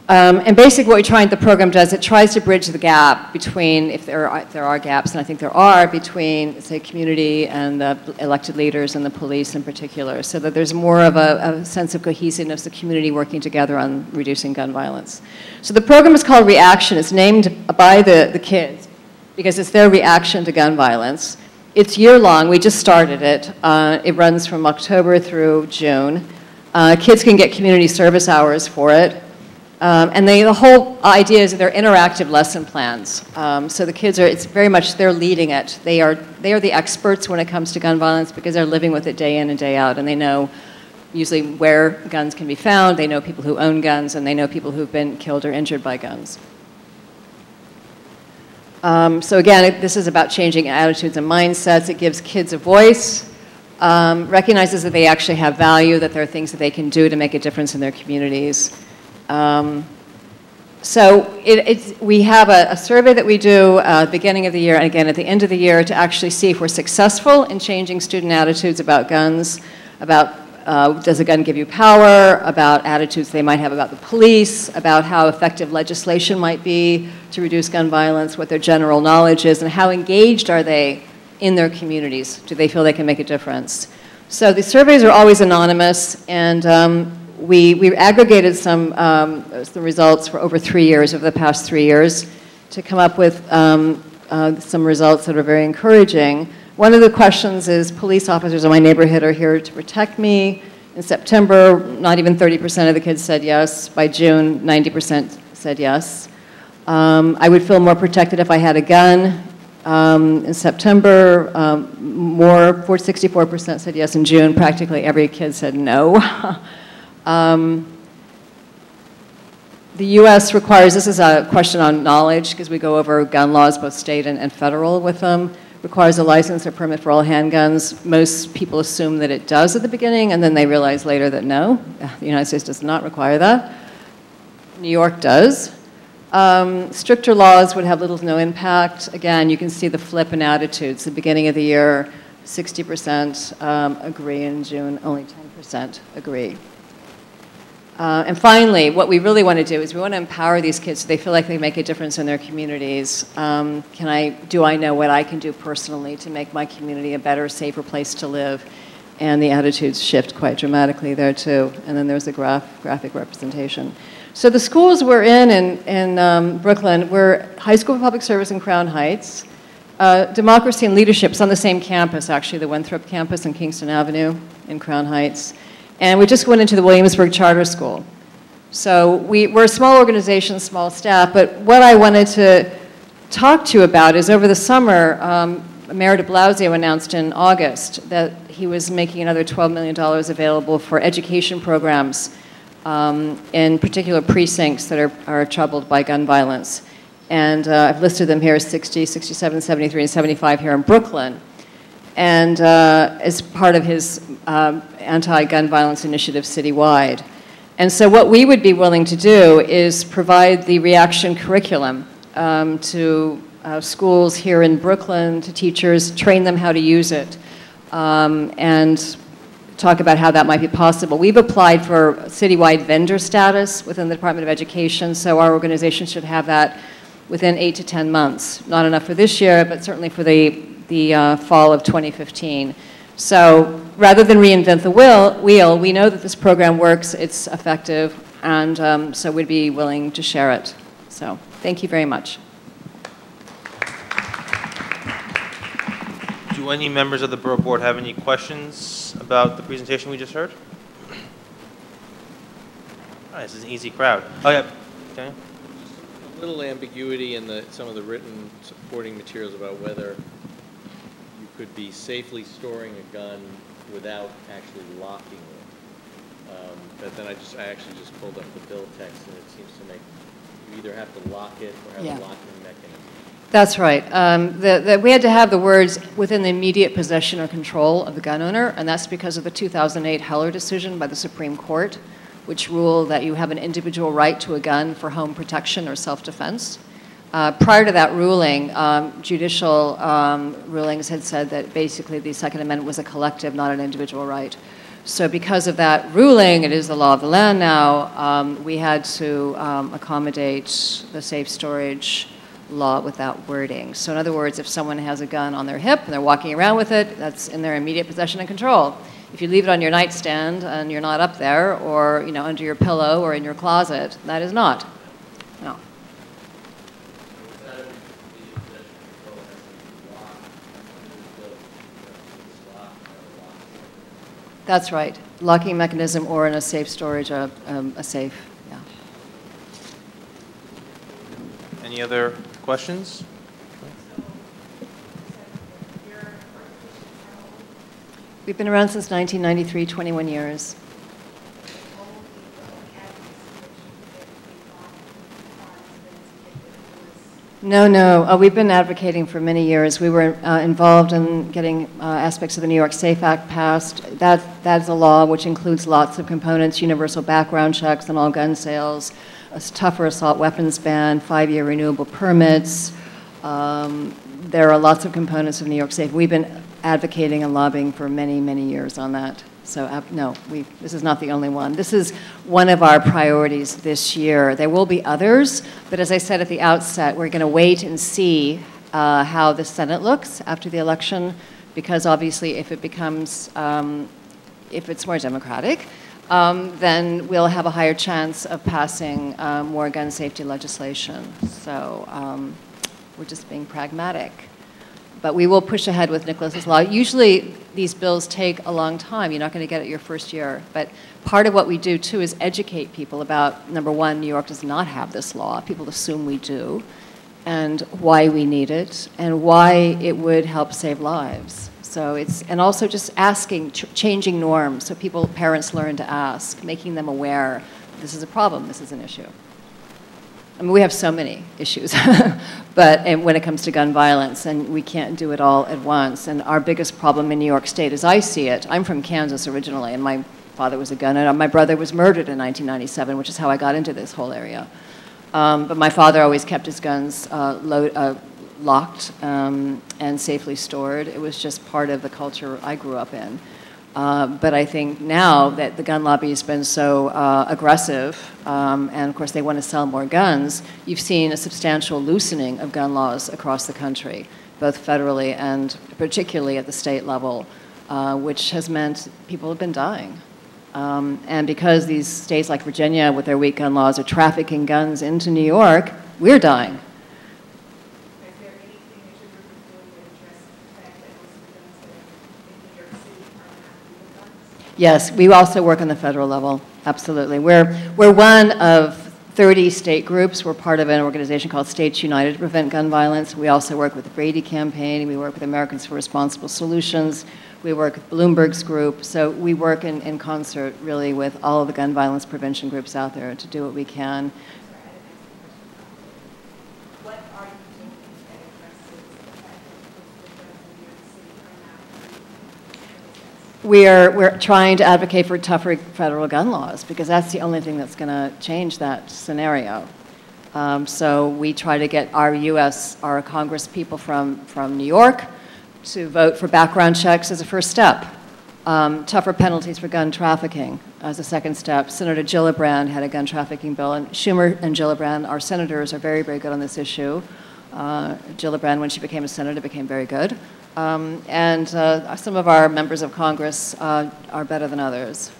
S8: And basically what the program does, it tries to bridge the gap between, if there are gaps, and I think there are, between, say, community and the elected leaders and the police in particular, so that there's more of a sense of cohesiveness, the community working together on reducing gun violence. So the program is called Reaction. It's named by the kids because it's their reaction to gun violence. It's year-long. We just started it. It runs from October through June. Kids can get community service hours for it. And the whole idea is that they're interactive lesson plans. So the kids it's very much, they're leading it. They are the experts when it comes to gun violence because they're living with it day in and day out, and they know usually where guns can be found, they know people who own guns, and they know people who've been killed or injured by guns. So again, this is about changing attitudes and mindsets. It gives kids a voice, recognizes that they actually have value, that there are things that they can do to make a difference in their communities. So we have a survey that we do at the beginning of the year and again at the end of the year to actually see if we're successful in changing student attitudes about guns, about does a gun give you power, about attitudes they might have about the police, about how effective legislation might be to reduce gun violence, what their general knowledge is, and how engaged are they in their communities. Do they feel they can make a difference? So the surveys are always anonymous, and we aggregated some results for over 3 years, over the past 3 years, to come up with some results that are very encouraging. One of the questions is, police officers in my neighborhood are here to protect me. In September, not even 30% of the kids said yes. By June, 90% said yes. I would feel more protected if I had a gun. In September, 64% said yes. In June, practically every kid said no. The U.S. requires, this is a question on knowledge, because we go over gun laws, both state and federal with them, requires a license or permit for all handguns. Most people assume that it does at the beginning, and then they realize later that no, the United States does not require that. New York does. Stricter laws would have little to no impact. Again, you can see the flip in attitudes. The beginning of the year, 60% agree. In June, only 10% agree. And finally, what we really want to do is we want to empower these kids so they feel like they make a difference in their communities. Do I know what I can do personally to make my community a better, safer place to live? And the attitudes shift quite dramatically there too. And then there's a graphic representation. So the schools we're in Brooklyn, we're High School for Public Service in Crown Heights. Democracy and Leadership is on the same campus, actually, the Winthrop campus in Kingston Avenue in Crown Heights. And we just went into the Williamsburg Charter School. So we're a small organization, small staff, but what I wanted to talk to you about is over the summer, Mayor de Blasio announced in August that he was making another $12 million available for education programs in particular precincts that are troubled by gun violence. And I've listed them here, 60, 67, 73, and 75 here in Brooklyn. And as part of his anti-gun violence initiative citywide. And so what we would be willing to do is provide the reaction curriculum to schools here in Brooklyn, to teachers, train them how to use it, and talk about how that might be possible. We've applied for citywide vendor status within the Department of Education, so our organization should have that within 8 to 10 months. Not enough for this year, but certainly for the fall of 2015. So rather than reinvent the wheel, we know that this program works, it's effective, and so we'd be willing to share it. So thank you very much.
S1: Do any members of the Borough Board have any questions about the presentation we just heard? Oh, this is an easy crowd. Oh, yeah. Okay.
S4: A little ambiguity in some of the written supporting materials about whether you could be safely storing a gun without actually locking it. But then I actually just pulled up the bill text, and it seems to make, you either have to lock it or have
S6: Yeah.
S4: a locking mechanism.
S8: That's right. We had to have the words within the immediate possession or control of the gun owner, and that's because of the 2008 Heller decision by the Supreme Court, which ruled that you have an individual right to a gun for home protection or self-defense. Prior to that ruling, judicial rulings had said that basically the Second Amendment was a collective, not an individual right. So because of that ruling, it is the law of the land now, we had to accommodate the safe storage law with that wording. So in other words, if someone has a gun on their hip and they're walking around with it, that's in their immediate possession and control. If you leave it on your nightstand and you're not up there, or under your pillow or in your closet, that is not. No. That's right. Locking mechanism or in a safe storage, a safe, yeah.
S1: Any other questions?
S8: We've been around since 1993, 21 years. No. We've been advocating for many years. We were involved in getting aspects of the New York SAFE Act passed. That's a law which includes lots of components: universal background checks on all gun sales, a tougher assault weapons ban, 5-year renewable permits. There are lots of components of New York SAFE. We've been advocating and lobbying for many, many years on that. So no, this is not the only one. This is one of our priorities this year. There will be others, but as I said at the outset, we're going to wait and see how the Senate looks after the election, because obviously if it becomes, if it's more democratic, then we'll have a higher chance of passing more gun safety legislation. So we're just being pragmatic. But we will push ahead with Nicholas's law. Usually these bills take a long time. You're not going to get it your first year. But part of what we do, too, is educate people about, number one, New York does not have this law. People assume we do, and why we need it, and why it would help save lives. So and also just asking, changing norms, so parents learn to ask, making them aware, this is a problem, this is an issue. I mean, we have so many issues, and when it comes to gun violence, and we can't do it all at once. And our biggest problem in New York State, as I see it, I'm from Kansas originally, and my father was a gun owner. My brother was murdered in 1997, which is how I got into this whole area. But my father always kept his guns locked and safely stored. It was just part of the culture I grew up in. But I think now that the gun lobby has been so aggressive, and of course they want to sell more guns, you've seen a substantial loosening of gun laws across the country, both federally and particularly at the state level, which has meant people have been dying. And because these states like Virginia, with their weak gun laws, are trafficking guns into New York, we're dying. Yes, we also work on the federal level, absolutely. We're one of 30 state groups. We're part of an organization called States United to Prevent Gun Violence. We also work with the Brady Campaign. We work with Americans for Responsible Solutions. We work with Bloomberg's group. So we work in concert, really, with all of the gun violence prevention groups out there to do what we can. We're trying to advocate for tougher federal gun laws, because that's the only thing that's going to change that scenario. So we try to get our Congress people from New York to vote for background checks as a first step. Tougher penalties for gun trafficking as a second step. Senator Gillibrand had a gun trafficking bill, and Schumer and Gillibrand, our senators, are very, very good on this issue. Gillibrand, when she became a senator, became very good. And some of our members of Congress are better than others.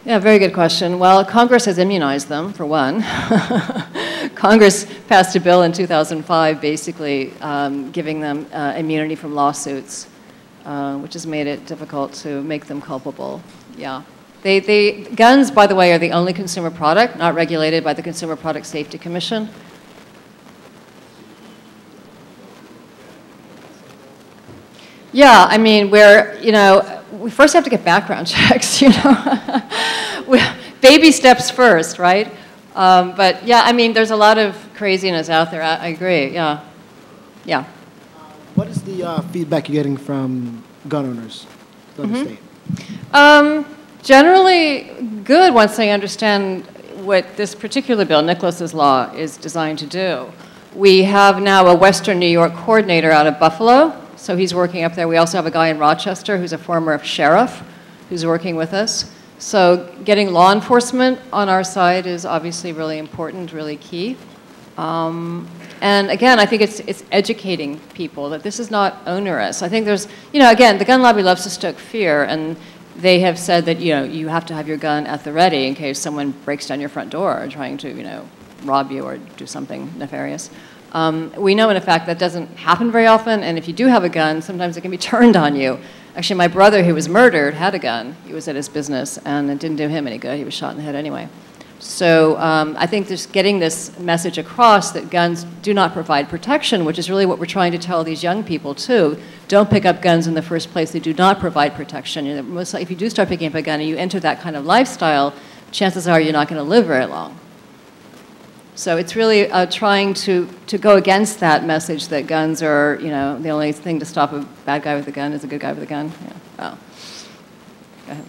S8: Yeah, very good question. Well, Congress has immunized them, for one. Congress passed a bill in 2005 basically giving them immunity from lawsuits, which has made it difficult to make them culpable. Yeah. Guns, by the way, are the only consumer product not regulated by the Consumer Product Safety Commission. Yeah, I mean, we first have to get background checks, Baby steps first, right? But yeah, I mean, there's a lot of craziness out there. I agree, yeah. Yeah.
S3: What is the feedback you're getting from gun owners throughout the state?
S8: Generally good once they understand what this particular bill, Nicholas's law, is designed to do. We have now a Western New York coordinator out of Buffalo, so he's working up there. We also have a guy in Rochester who's a former sheriff who's working with us. So getting law enforcement on our side is obviously really important, really key. And again, I think it's educating people that this is not onerous. I think there's, again, the gun lobby loves to stoke fear, and they have said that, you have to have your gun at the ready in case someone breaks down your front door trying to, rob you or do something nefarious. We know, in fact, that doesn't happen very often, and if you do have a gun, sometimes it can be turned on you. Actually, my brother, who was murdered, had a gun. He was at his business, and it didn't do him any good. He was shot in the head anyway. So I think just getting this message across that guns do not provide protection, which is really what we're trying to tell these young people too. Don't pick up guns in the first place. They do not provide protection. Most likely, if you do start picking up a gun and you enter that kind of lifestyle, chances are you're not going to live very long. So it's really trying to go against that message that guns are, the only thing to stop a bad guy with a gun is a good guy with a gun. Yeah. Oh. Go ahead.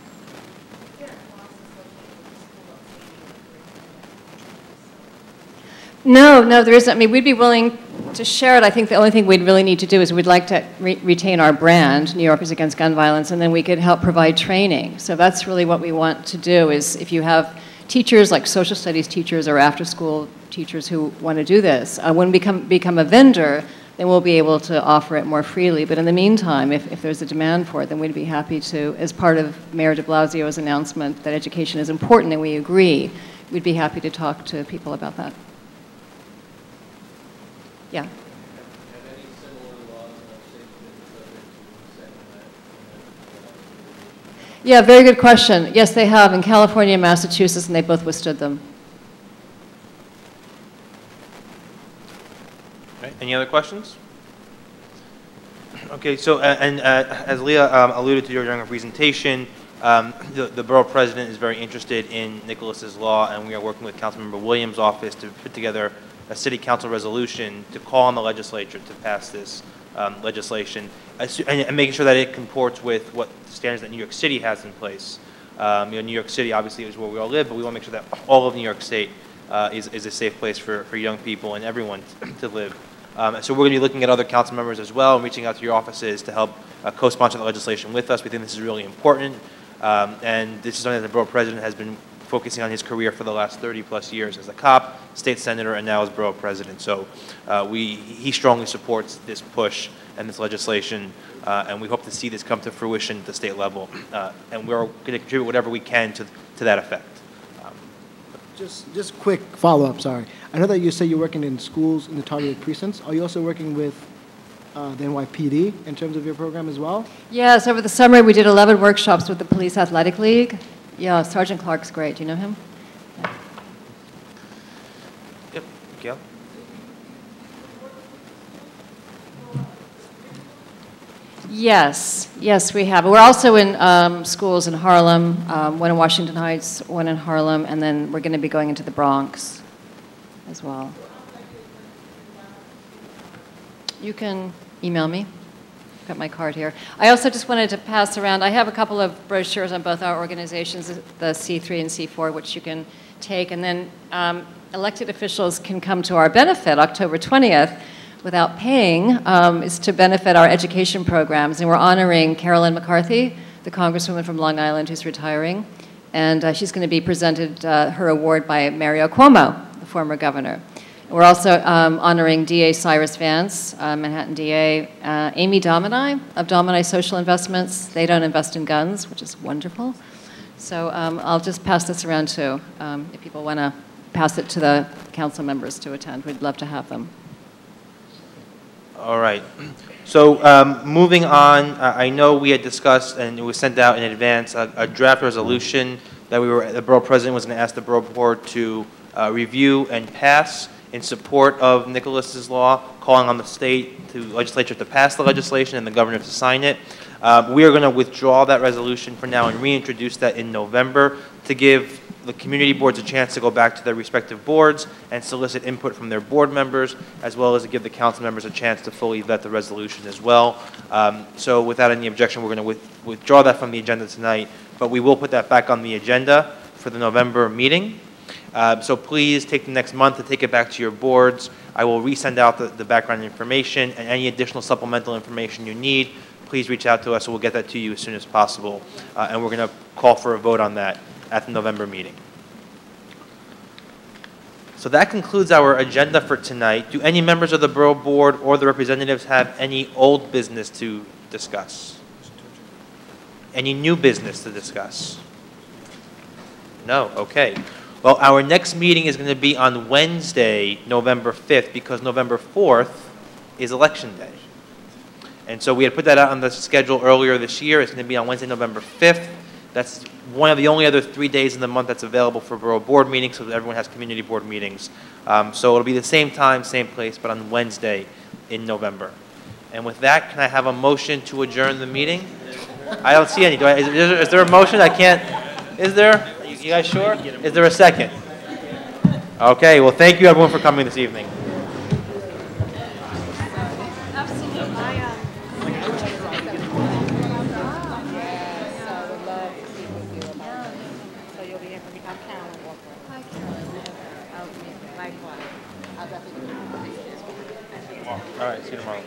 S8: No, there isn't. I mean, we'd be willing to share it. I think the only thing we'd really need to do is we'd like to retain our brand, New Yorkers Against Gun Violence, and then we could help provide training. So that's really what we want to do is if you have teachers like social studies teachers or after-school teachers who want to do this, when we become a vendor, then we'll be able to offer it more freely. But in the meantime, if there's a demand for it, then we'd be happy to, as part of Mayor de Blasio's announcement that education is important and we agree, we'd be happy to talk to people about that. Yeah.
S4: Have any similar laws in our state been subject to second
S8: Yeah, very good question. Yes, they have in California and Massachusetts, and they both withstood them.
S1: Okay, any other questions? Okay, so, as Leah alluded to during her presentation, the Borough President is very interested in Nicholas's law, and we are working with Councilmember Williams' office to put together a city council resolution to call on the legislature to pass this legislation, and making sure that it comports with what standards that New York City has in place. New York City obviously is where we all live, but we want to make sure that all of New York State is a safe place for young people and everyone to live. So we're going to be looking at other council members as well and reaching out to your offices to help co-sponsor the legislation with us. We think this is really important, and this is something that the Borough President has been focusing on his career for the last 30-plus years as a cop, state senator, and now as Borough President. So he strongly supports this push and this legislation, and we hope to see this come to fruition at the state level. And we're going to contribute whatever we can to that effect.
S3: Just quick follow-up, sorry. I know that you say you're working in schools in the targeted precincts. Are you also working with the NYPD in terms of your program as well?
S8: Yes, over the summer we did 11 workshops with the Police Athletic League. Yeah, Sergeant Clark's great. Do you know him? Yeah.
S1: Yep, Gail?
S8: Yes, we have. We're also in schools in Harlem, one in Washington Heights, one in Harlem, and then we're going to be going into the Bronx as well. You can email me. I've got my card here. I also just wanted to pass around, I have a couple of brochures on both our organizations, the C3 and C4, which you can take, and then elected officials can come to our benefit October 20th without paying, is to benefit our education programs. And we're honoring Carolyn McCarthy, the congresswoman from Long Island who's retiring, and she's going to be presented her award by Mario Cuomo, the former governor. We're also honoring DA Cyrus Vance, Manhattan DA, Amy Domini of Domini Social Investments. They don't invest in guns, which is wonderful. So I'll just pass this around too. If people want to pass it to the council members to attend, we'd love to have them.
S1: All right. So moving on, I know we had discussed, and it was sent out in advance, a draft resolution that the Borough President was going to ask the Borough Board to review and pass. in support of Nicholas's law, calling on the state legislature to pass the legislation and the governor to sign it. We are going to withdraw that resolution for now and reintroduce that in November to give the community boards a chance to go back to their respective boards and solicit input from their board members, as well as to give the council members a chance to fully vet the resolution as well. So without any objection, we're going to withdraw that from the agenda tonight, but we will put that back on the agenda for the November meeting. So please take the next month to take it back to your boards. I will resend out the background information and any additional supplemental information you need. Please reach out to us, and we'll get that to you as soon as possible. And we're going to call for a vote on that at the November meeting. So that concludes our agenda for tonight. Do any members of the Borough Board or the representatives have any old business to discuss? Any new business to discuss? No? Okay. Well, our next meeting is going to be on Wednesday, November 5th, because November 4th is Election Day. And so we had put that out on the schedule earlier this year. It's going to be on Wednesday, November 5th. That's one of the only other 3 days in the month that's available for Borough Board meetings, so that everyone has community board meetings. So it'll be the same time, same place, but on Wednesday in November. And with that, can I have a motion to adjourn the meeting? I don't see any. Is there a motion? I can't. Is there? You guys sure? Is there a second? Okay, well, thank you everyone for coming this evening. All right, see you tomorrow.